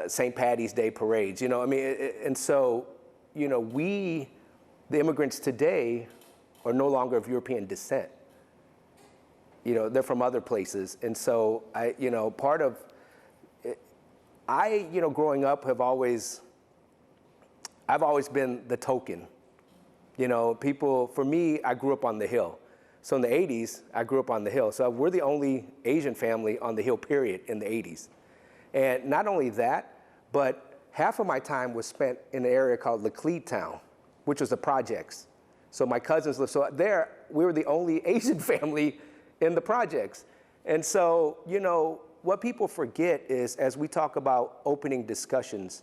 S25: St. Patty's Day parades. And so, the immigrants today are no longer of European descent. They're from other places. And so growing up I've always been the token. For me, I grew up on the Hill. So in the 80s, I grew up on the Hill. So we're the only Asian family on the Hill, period, in the 80s. And not only that, but half of my time was spent in an area called Laclede Town, which was the projects. So my cousins lived, so there, we were the only Asian family in the projects. And so, what people forget is, as we talk about opening discussions,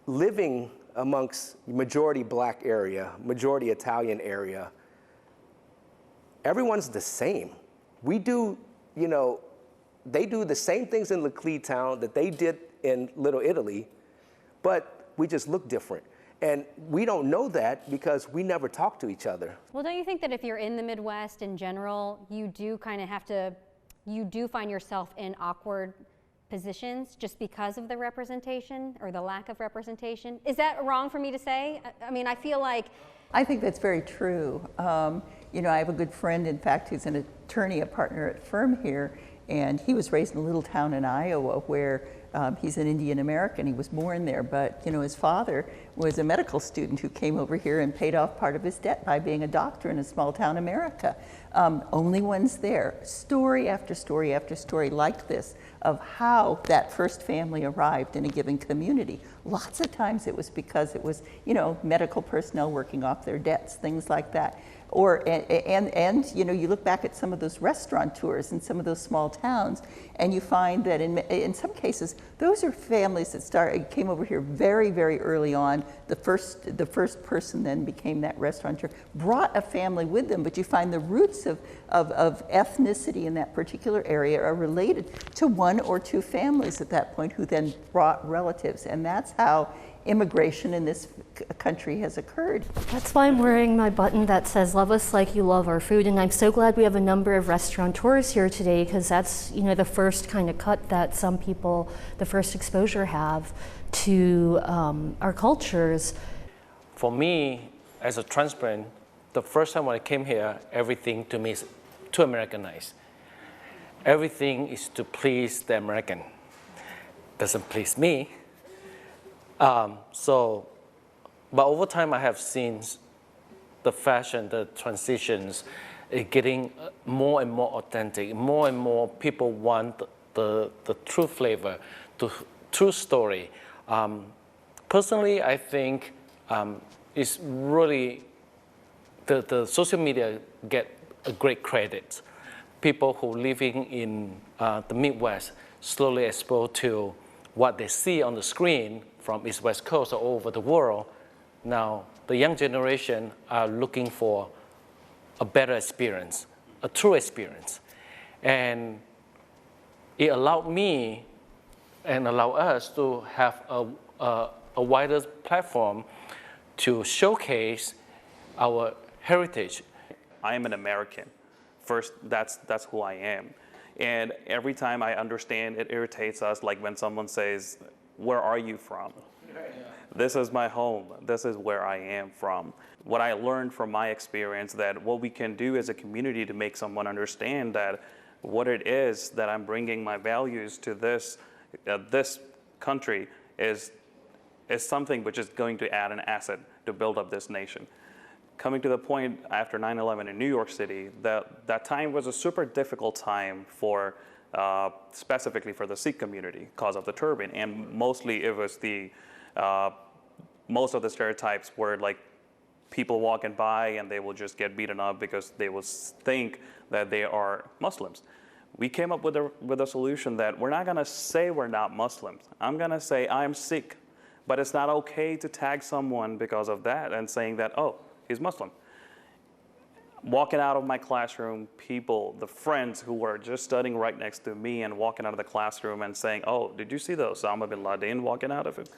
S25: living amongst majority Black area, majority Italian area, everyone's the same. We do, they do the same things in Laclede Town that they did in Little Italy, but we just look different. And we don't know that because we never talk to each other.
S1: Well, don't you think that if you're in the Midwest in general, you do kind of you do find yourself in awkward positions just because of the representation or the lack of representation? Is that wrong for me to say? I mean, I feel like...
S14: I think that's very true. I have a good friend, in fact, who's an attorney, a partner at firm here, and he was raised in a little town in Iowa where he's an Indian American. He was born there, but his father was a medical student who came over here and paid off part of his debt by being a doctor in a small town America. Only ones there. Story after story after story like this of how that first family arrived in a given community. Lots of times it was because it was, medical personnel working off their debts, things like that. And you look back at some of those restaurateurs in some of those small towns, and you find that in some cases those are families that came over here very, very early on. The first person then became that restaurateur, brought a family with them, but you find the roots of ethnicity in that particular area are related to one or two families at that point who then brought relatives, and that's how immigration in this country has occurred.
S8: That's why I'm wearing my button that says "Love us like you love our food," and I'm so glad we have a number of restaurateurs here today, because that's the first kind of cut that some people, the first exposure have to our cultures.
S12: For me, as a transplant, the first time when I came here, everything to me is too Americanized. Everything is to please the American. Doesn't please me. But over time I have seen the fashion, the transitions, getting more and more authentic. More and more people want the true flavor, the true story. Personally, I think it's really, the social media get a great credit. People who living in the Midwest slowly exposed to what they see on the screen from East West Coast or all over the world. Now, the young generation are looking for a better experience, a true experience. And it allowed me and allowed us to have a wider platform to showcase our heritage.
S9: I am an American. First, that's who I am. And every time I understand, it irritates us, like when someone says, "Where are you from?" This is my home. This is where I am from. What I learned from my experience, that what we can do as a community to make someone understand that what it is that I'm bringing my values to this country is something which is going to add an asset to build up this nation. Coming to the point after 9/11 in New York City, that time was a super difficult time for specifically for the Sikh community because of the turban, and mostly it was most of the stereotypes were like people walking by and they will just get beaten up because they will think that they are Muslims. We came up with a solution that we're not gonna say we're not Muslims. I'm gonna say I'm Sikh, but it's not okay to tag someone because of that and saying that, oh, he's Muslim. Walking out of my classroom, people, the friends who were just studying right next to me and walking out of the classroom and saying, oh, did you see the Osama bin Laden walking out of it?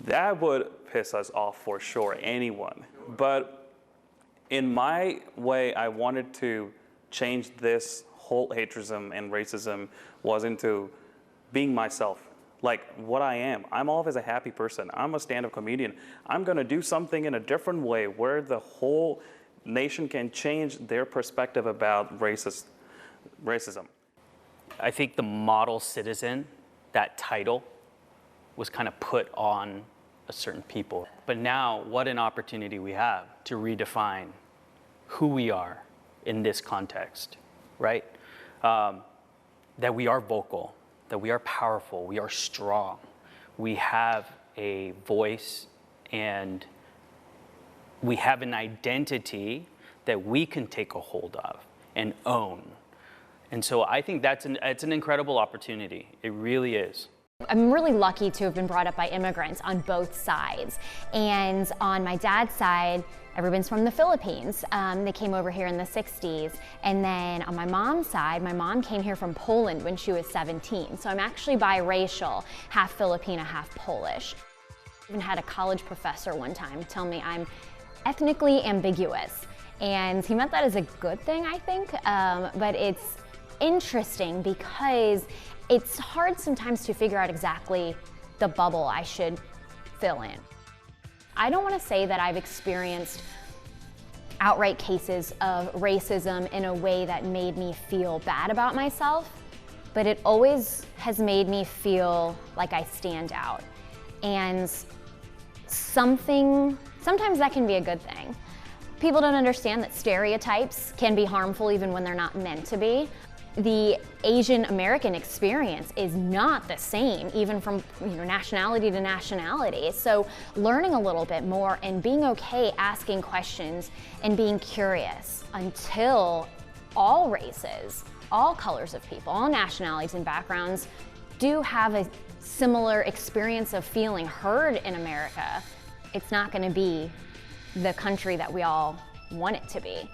S9: That would piss us off for sure, anyone. But in my way, I wanted to change this whole haterism and racism was into being myself. Like what I am. I'm always a happy person. I'm a stand-up comedian. I'm gonna do something in a different way where the whole nation can change their perspective about racism.
S15: I think the model citizen, that title, was kind of put on a certain people. But now, what an opportunity we have to redefine who we are in this context, right? That we are vocal, that we are powerful, we are strong, we have a voice, and we have an identity that we can take a hold of and own. And so I think it's an incredible opportunity. It really is.
S2: I'm really lucky to have been brought up by immigrants on both sides. And on my dad's side, everyone's from the Philippines. They came over here in the 60s. And then on my mom's side, my mom came here from Poland when she was 17. So I'm actually biracial, half Filipina, half Polish. I even had a college professor one time tell me I'm ethnically ambiguous. And he meant that as a good thing, I think. But it's interesting because it's hard sometimes to figure out exactly the bubble I should fill in. I don't want to say that I've experienced outright cases of racism in a way that made me feel bad about myself, but it always has made me feel like I stand out. And sometimes that can be a good thing. People don't understand that stereotypes can be harmful even when they're not meant to be. The Asian American experience is not the same, even from nationality to nationality. So learning a little bit more and being okay asking questions and being curious until all races, all colors of people, all nationalities and backgrounds do have a similar experience of feeling heard in America, it's not going to be the country that we all want it to be.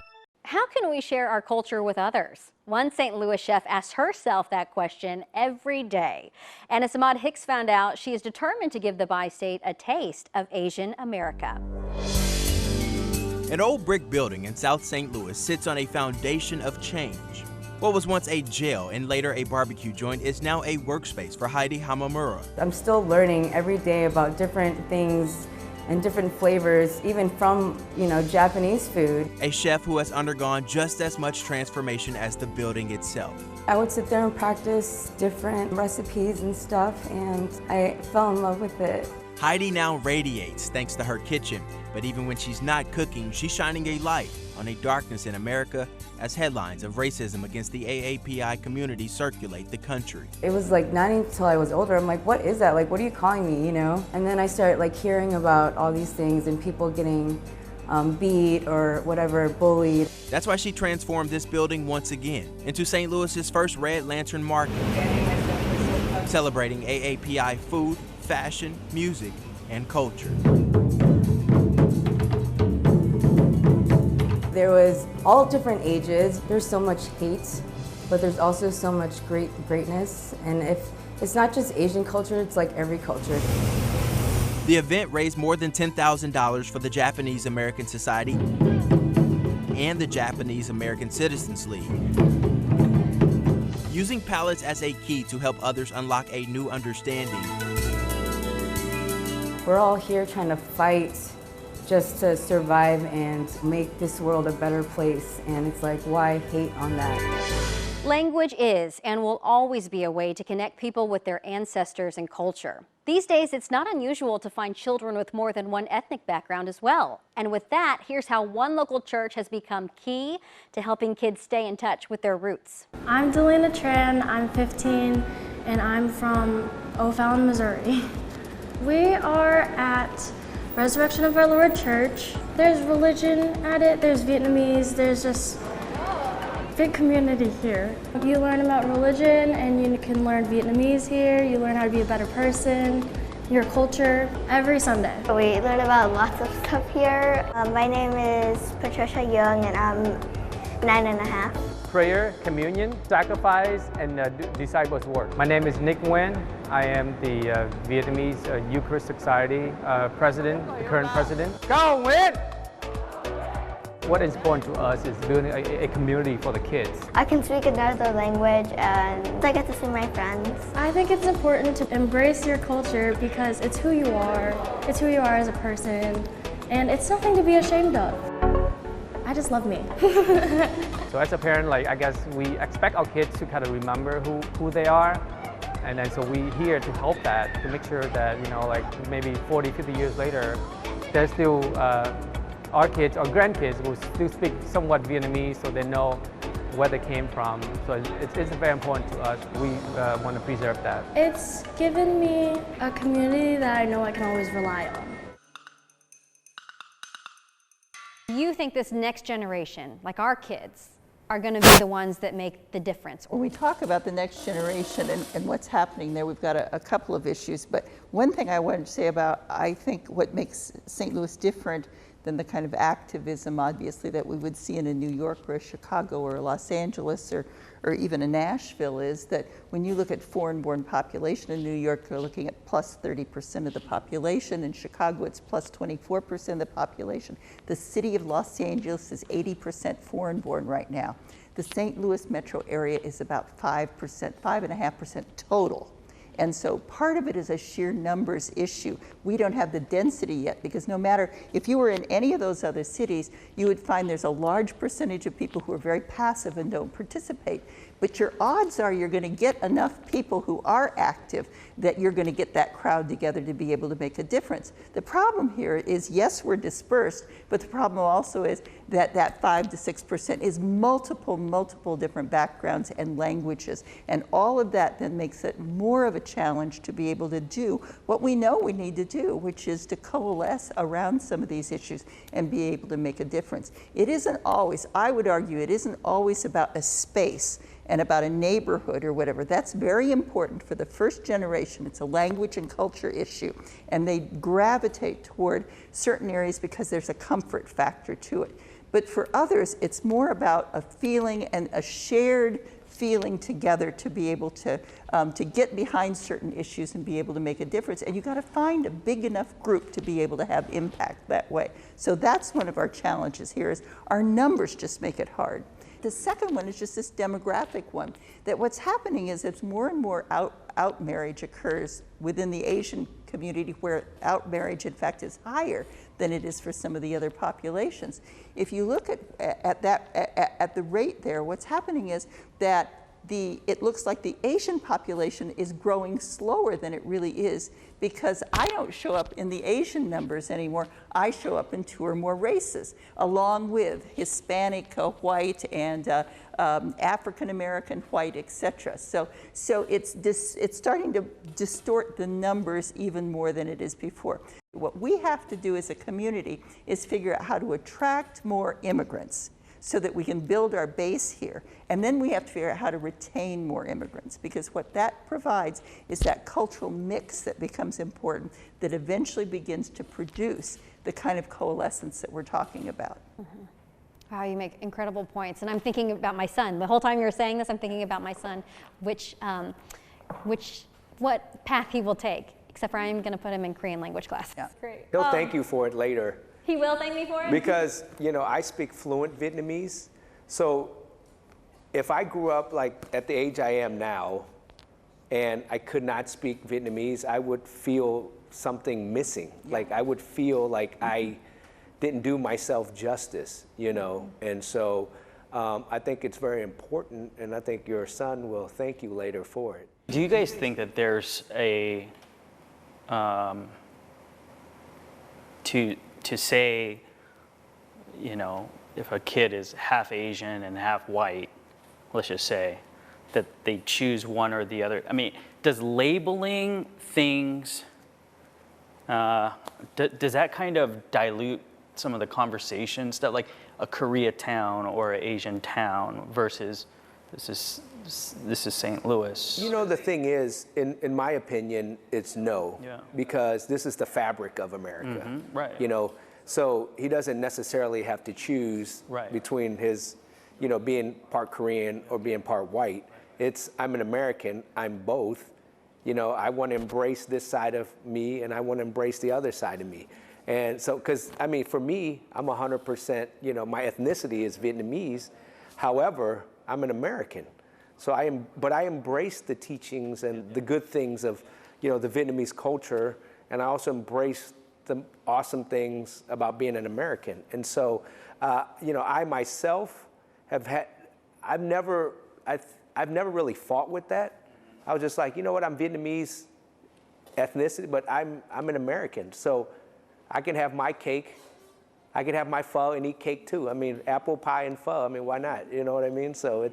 S1: How can we share our culture with others? One St. Louis chef asks herself that question every day. And as Ahmad Hicks found out, she is determined to give the bi-state a taste of Asian America.
S16: An old brick building in South St. Louis sits on a foundation of change. What was once a jail and later a barbecue joint is now a workspace for Heidi Hamamura.
S17: I'm still learning every day about different things and different flavors, even from, Japanese food.
S16: A chef who has undergone just as much transformation as the building itself.
S17: I would sit there and practice different recipes and stuff, and I fell in love with it.
S16: Heidi now radiates thanks to her kitchen, but even when she's not cooking, she's shining a light on a darkness in America as headlines of racism against the AAPI community circulate the country.
S17: It was like not until I was older, I'm like, what is that? Like, what are you calling me, And then I started hearing about all these things and people getting beat or whatever, bullied.
S16: That's why she transformed this building once again into St. Louis's first Red Lantern Market, celebrating AAPI food, fashion, music, and culture.
S17: There was all different ages. There's so much hate, but there's also so much greatness. And if it's not just Asian culture, it's like every culture.
S16: The event raised more than $10,000 for the Japanese American Society and the Japanese American Citizens League, using palettes as a key to help others unlock a new understanding.
S17: We're all here trying to fight just to survive and make this world a better place, and it's like, why hate on that?
S1: Language is and will always be a way to connect people with their ancestors and culture. These days, it's not unusual to find children with more than one ethnic background as well. And with that, here's how one local church has become key to helping kids stay in touch with their roots.
S18: I'm Delana Tran, I'm 15, and I'm from O'Fallon, Missouri. We are at Resurrection of Our Lord Church. There's religion at it, there's Vietnamese, there's just big community here. You learn about religion and you can learn Vietnamese here, you learn how to be a better person, your culture, every Sunday.
S11: We learn about lots of stuff here. My name is Patricia Young and I'm 9.5.
S19: Prayer, communion, sacrifice, and disciples' work. My name is Nick Nguyen. I am the Vietnamese Eucharist Society president, the current president. Go Nguyen! what is important to us is building a community for the kids.
S11: I can speak another language and I get to see my friends. I think it's important to embrace your culture because it's who you are. It's who you are as a person, and it's nothing to be ashamed of. I just love me.
S19: So as a parent, like, I guess we expect our kids to kind of remember who they are. And then so we're here to help that, to make sure that, you know, like maybe 40, 50 years later, there's still our kids or grandkids will still speak somewhat Vietnamese, so they know where they came from. So it's very important to us. We want to preserve that.
S18: It's given me a community that I know I can always rely on.
S1: You think this next generation, like our kids, are going to be the ones that make the difference?
S14: When we talk about the next generation and what's happening there, we've got a couple of issues. But one thing I wanted to say about, I think what makes St. Louis different than the kind of activism, obviously, that we would see in a New York or a Chicago or a Los Angeles or even a Nashville is that when you look at foreign-born population in New York, they're looking at plus 30% of the population. In Chicago, it's plus 24% of the population. The city of Los Angeles is 80% foreign-born right now. The St. Louis metro area is about 5%, 5.5% total. And so part of it is a sheer numbers issue. We don't have the density yet, because no matter if you were in any of those other cities, you would find there's a large percentage of people who are very passive and don't participate. But your odds are you're going to get enough people who are active that you're going to get that crowd together to be able to make a difference. The problem here is, yes, we're dispersed, but the problem also is that that 5 to 6% is multiple different backgrounds and languages. And all of that then makes it more of a challenge to be able to do what we know we need to do, which is to coalesce around some of these issues and be able to make a difference. It isn't always, I would argue, it isn't always about a space and about a neighborhood or whatever. That's very important for the first generation. It's a language and culture issue, and they gravitate toward certain areas because there's a comfort factor to it. But for others, it's more about a feeling and a shared feeling together to be able to get behind certain issues and be able to make a difference. And you've got to find a big enough group to be able to have impact that way. So that's one of our challenges here, is our numbers just make it hard. The second one is just this demographic one, that what's happening is as more and more out marriage occurs within the Asian community, where out marriage in fact is higher than it is for some of the other populations. If you look at the rate there, what's happening is that it looks like the Asian population is growing slower than it really is, because I don't show up in the Asian numbers anymore. I show up in 2 or more races, along with Hispanic white and African American white, etc. So it's starting to distort the numbers even more than it is before. What we have to do as a community is figure out how to attract more immigrants so that we can build our base here. And then we have to figure out how to retain more immigrants, because what that provides is that cultural mix that becomes important, that eventually begins to produce the kind of coalescence that we're talking about.
S1: Mm-hmm. Wow, you make incredible points. And I'm thinking about my son. The whole time you were saying this, I'm thinking about my son, what path he will take, except for I'm going to put him in Korean language class.
S14: Yeah.
S1: Great.
S25: He'll thank you for it later.
S1: He will thank me for it?
S25: Because, you know, I speak fluent Vietnamese. So if I grew up like at the age I am now and I could not speak Vietnamese, I would feel something missing. Yeah. Like I would feel like I didn't do myself justice, you know. And so I think it's very important, and I think your son will thank you later for it.
S15: Do you guys think that there's a, to say, you know, if a kid is half Asian and half white, let's just say, that they choose one or the other? I mean, does labeling things, does that kind of dilute some of the conversations that, like, a Koreatown or an Asian town versus this is St. Louis?
S25: You know, the thing is, in my opinion, it's no. Yeah. Because this is the fabric of America.
S15: Mm-hmm. Right.
S25: You know, so he doesn't necessarily have to choose between his, you know, being part Korean or being part white. It's, I'm an American, I'm both. You know, I want to embrace this side of me and I want to embrace the other side of me. And so, because I mean, for me, I'm 100%, you know, my ethnicity is Vietnamese. However, I'm an American. So but I embrace the teachings and the good things of, you know, the Vietnamese culture. And I also embrace the awesome things about being an American. And so, you know, I myself I've never really fought with that. I was just like, you know what, I'm Vietnamese ethnicity, but I'm an American. So I can have my cake, I can have my pho and eat cake too. I mean, apple pie and pho, I mean, why not? You know what I mean? So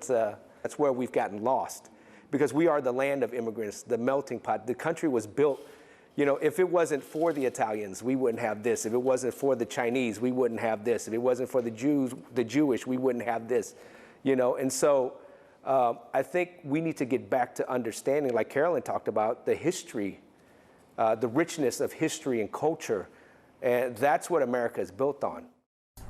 S25: that's where we've gotten lost, because we are the land of immigrants, the melting pot. The country was built, you know, if it wasn't for the Italians, we wouldn't have this. If it wasn't for the Chinese, we wouldn't have this. If it wasn't for the Jews, the Jewish, we wouldn't have this, you know? And so I think we need to get back to understanding, like Carolyn talked about, the history, the richness of history and culture. And that's what America is built on.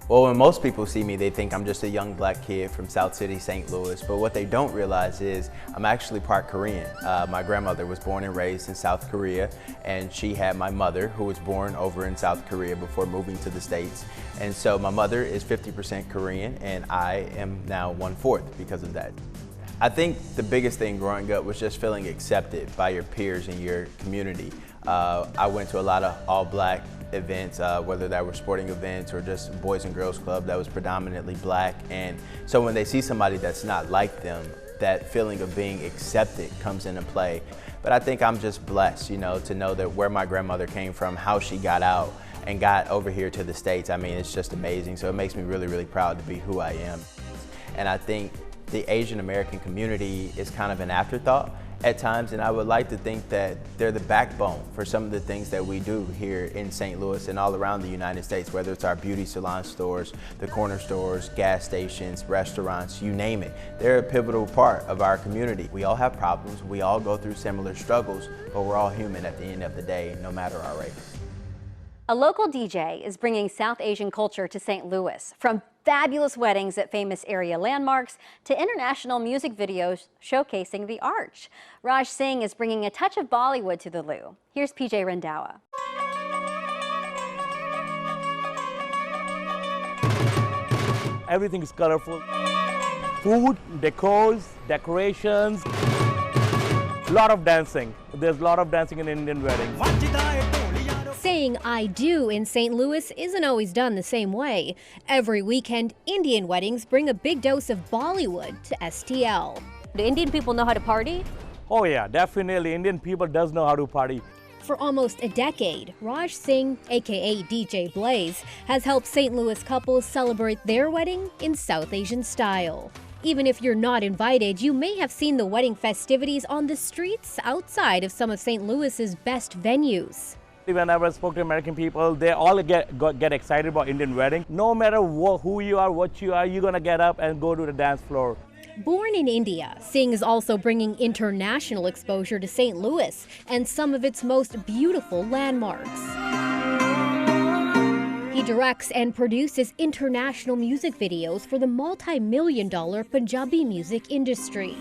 S16: Well, when most people see me, they think I'm just a young black kid from South City, St. Louis. But what they don't realize is I'm actually part Korean. My grandmother was born and raised in South Korea, and she had my mother, who was born over in South Korea before moving to the States. And so my mother is 50% Korean, and I am now 1/4 because of that. I think the biggest thing growing up was just feeling accepted by your peers in your community. I went to a lot of all-black events, whether that were sporting events or just Boys and Girls Club that was predominantly black. And so when they see somebody that's not like them, that feeling of being accepted comes into play. But I think I'm just blessed, you know, to know that where my grandmother came from, how she got out and got over here to the States. I mean, it's just amazing. So it makes me really, really proud to be who I am. And I think the Asian American community is kind of an afterthought at times, and I would like to think that they're the backbone for some of the things that we do here in St. Louis and all around the United States, whether it's our beauty salon stores, the corner stores, gas stations, restaurants, you name it. They're a pivotal part of our community. We all have problems, we all go through similar struggles, but we're all human at the end of the day, no matter our race.
S1: A local DJ is bringing South Asian culture to St. Louis, from fabulous weddings at famous area landmarks to international music videos showcasing the arch. Raj Singh is bringing a touch of Bollywood to the Lou. Here's PJ Rendawa.
S3: Everything is colorful. Food, decors, decorations, a lot of dancing. There's a lot of dancing in Indian weddings.
S4: Saying I do in St. Louis isn't always done the same way. Every weekend, Indian weddings bring a big dose of Bollywood to STL.
S1: Do Indian people know how to party?
S3: Oh yeah, definitely. Indian people does know how to party.
S4: For almost a decade, Raj Singh, aka DJ Blaze, has helped St. Louis couples celebrate their wedding in South Asian style. Even if you're not invited, you may have seen the wedding festivities on the streets outside of some of St. Louis's best venues.
S3: Whenever I spoke to American people, they all get excited about Indian wedding. No matter who you are, what you are, you're gonna get up and go to the dance floor.
S4: Born in India, Singh is also bringing international exposure to St. Louis and some of its most beautiful landmarks. He directs and produces international music videos for the multi-million-dollar Punjabi music industry.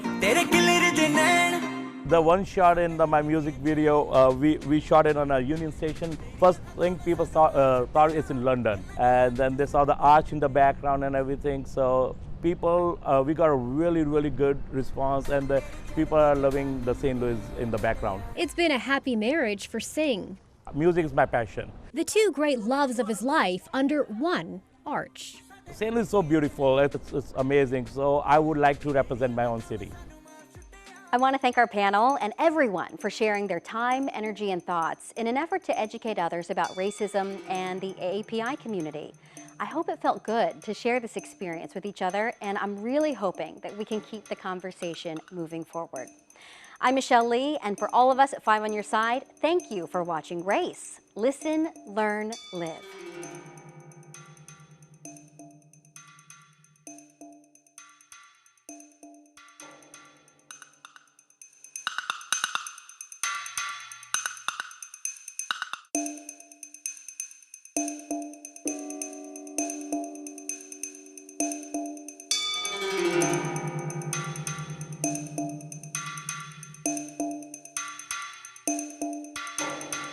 S3: The one shot in my music video, we shot it on a Union Station. First thing people saw probably is in London, and then they saw the arch in the background and everything. So people, we got a really, really good response, and the people are loving the St. Louis in the background.
S4: It's been a happy marriage for Singh.
S3: Music is my passion.
S4: The two great loves of his life under one arch.
S3: St. Louis is so beautiful, it's amazing. So I would like to represent my own city.
S1: I want to thank our panel and everyone for sharing their time, energy, and thoughts in an effort to educate others about racism and the AAPI community. I hope it felt good to share this experience with each other, and I'm really hoping that we can keep the conversation moving forward. I'm Michelle Lee, and for all of us at 5 on Your Side, thank you for watching Race. Listen, learn, live.